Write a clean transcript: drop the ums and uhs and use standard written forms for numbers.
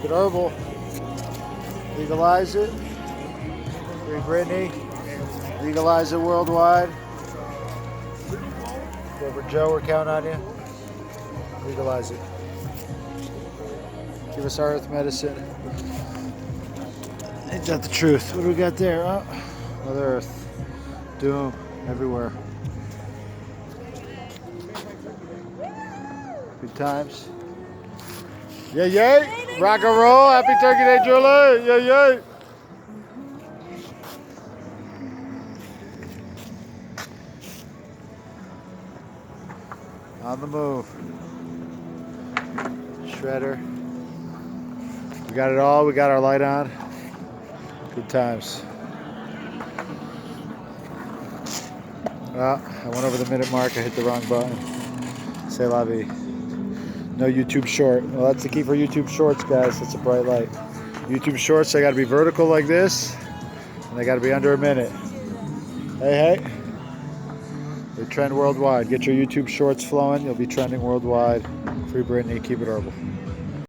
it herbal. Legalize it. Free Brittney. Legalize it worldwide. Reverend Joe, we're counting on you. Legalize it. Give us our earth medicine. Ain't that the truth? What do we got there? Oh, Mother Earth. Doom everywhere. Good times. Yay, yay! Rock and roll! Happy Turkey Day, Julie! Yay, yay! On the move. Shredder. We got it all. We got our light on. Good times. Well, I went over the minute mark. I hit the wrong button. C'est la vie. No YouTube short. Well, that's the key for YouTube shorts, guys. It's a bright light. YouTube shorts, they got to be vertical like this, and they got to be under a minute. Hey, hey. They trend worldwide. Get your YouTube shorts flowing. You'll be trending worldwide. Free Brittney. Keep it herbal.